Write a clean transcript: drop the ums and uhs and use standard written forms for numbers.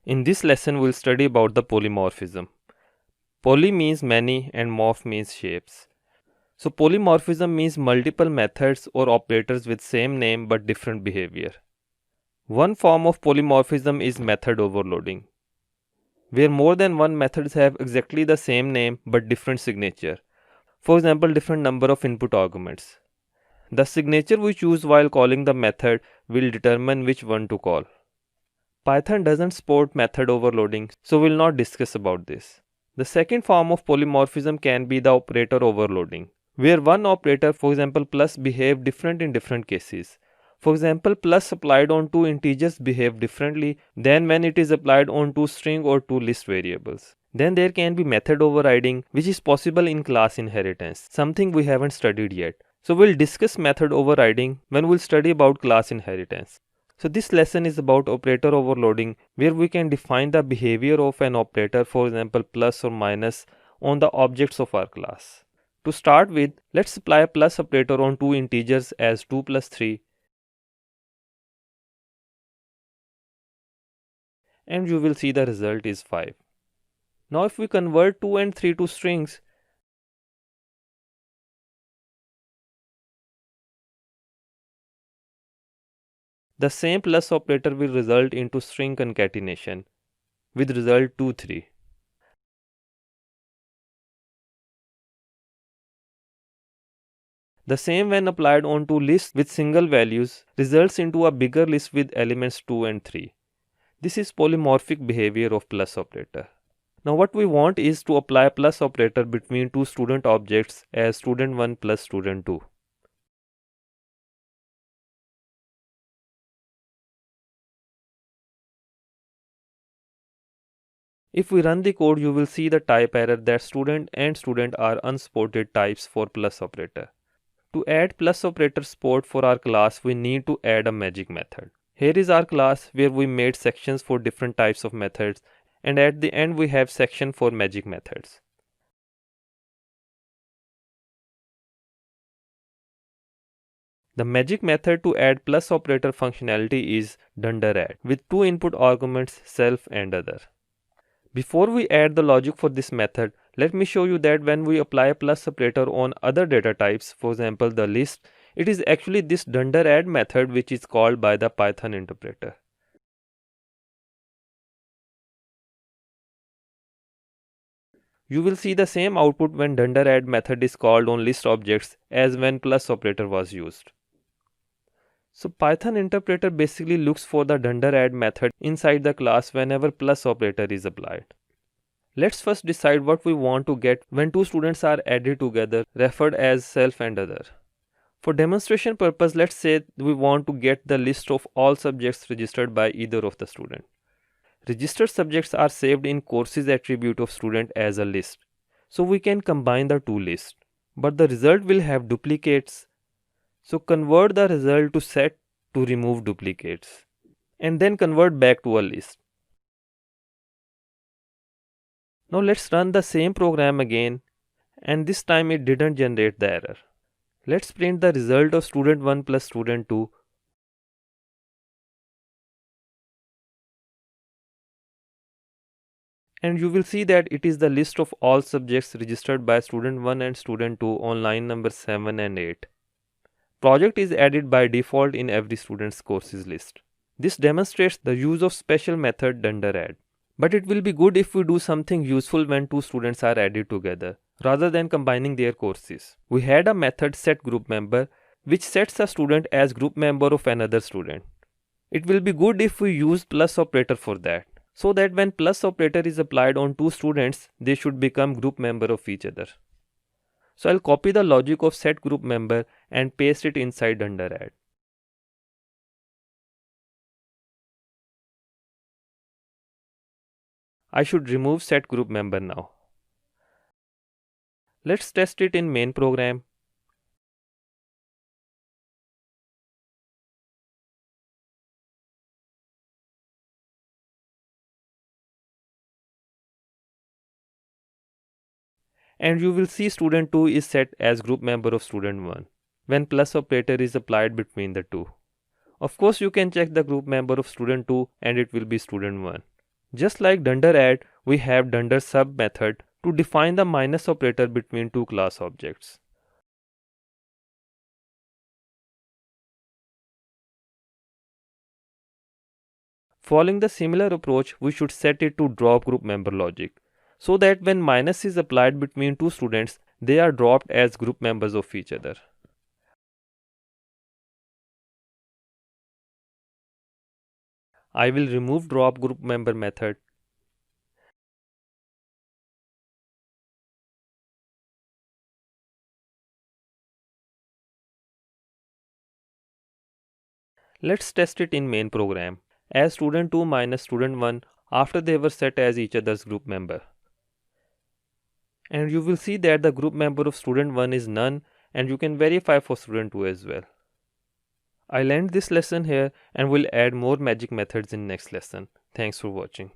In this lesson, we'll study about the polymorphism. Poly means many and morph means shapes. So polymorphism means multiple methods or operators with same name but different behavior. One form of polymorphism is method overloading, where more than one methods have exactly the same name but different signature. For example, different number of input arguments. The signature we choose while calling the method will determine which one to call. Python doesn't support method overloading, so we'll not discuss about this. The second form of polymorphism can be the operator overloading, where one operator, for example plus, behave different in different cases. For example, plus applied on two integers behave differently than when it is applied on two string or two list variables. Then there can be method overriding, which is possible in class inheritance, something we haven't studied yet. So we'll discuss method overriding when we'll study about class inheritance. So this lesson is about operator overloading, where we can define the behavior of an operator, for example plus or minus, on the objects of our class. To start with, let's apply a plus operator on two integers as 2 plus 3, and you will see the result is 5. Now if we convert 2 and 3 to strings, the same plus operator will result into string concatenation with result 2, 3. The same when applied onto lists with single values results into a bigger list with elements 2 and 3. This is polymorphic behavior of plus operator. Now what we want is to apply plus operator between two student objects as student1 plus student2. If we run the code, you will see the type error that student and student are unsupported types for plus operator. To add plus operator support for our class, we need to add a magic method. Here is our class where we made sections for different types of methods, and at the end we have section for magic methods. The magic method to add plus operator functionality is dunderadd with two input arguments self and other. Before we add the logic for this method, let me show you that when we apply a plus operator on other data types, for example the list, it is actually this dunderadd method which is called by the Python interpreter. You will see the same output when dunderadd method is called on list objects as when plus operator was used. So Python interpreter basically looks for the dunderadd method inside the class whenever plus operator is applied. Let's first decide what we want to get when two students are added together, referred as self and other. For demonstration purpose, let's say we want to get the list of all subjects registered by either of the student. Registered subjects are saved in courses attribute of student as a list. So we can combine the two lists. But the result will have duplicates. So convert the result to set to remove duplicates. And then convert back to a list. Now let's run the same program again, and this time it didn't generate the error. Let's print the result of student1 plus student2. And you will see that it is the list of all subjects registered by student1 and student2 on line number 7 and 8. Project is added by default in every student's courses list. This demonstrates the use of special method dunderadd. But it will be good if we do something useful when two students are added together, rather than combining their courses. We had a method setGroupMember which sets a student as group member of another student. It will be good if we use plus operator for that, so that when plus operator is applied on two students, they should become group member of each other. So I'll copy the logic of setGroupMember and paste it inside dunderadd. I should remove setGroupMember now. Let's test it in main program. And you will see student2 is set as group member of student1 when plus operator is applied between the two. Of course, you can check the group member of student2 and it will be student1. Just like dunder add, we have dunder sub method to define the minus operator between two class objects. Following the similar approach, we should set it to drop group member logic, so that when minus is applied between two students, they are dropped as group members of each other. I will remove drop group member method. Let's test it in main program as student 2 minus student 1 after they were set as each other's group member. And you will see that the group member of student 1 is none, and you can verify for student 2 as well. I'll end this lesson here and will add more magic methods in next lesson. Thanks for watching.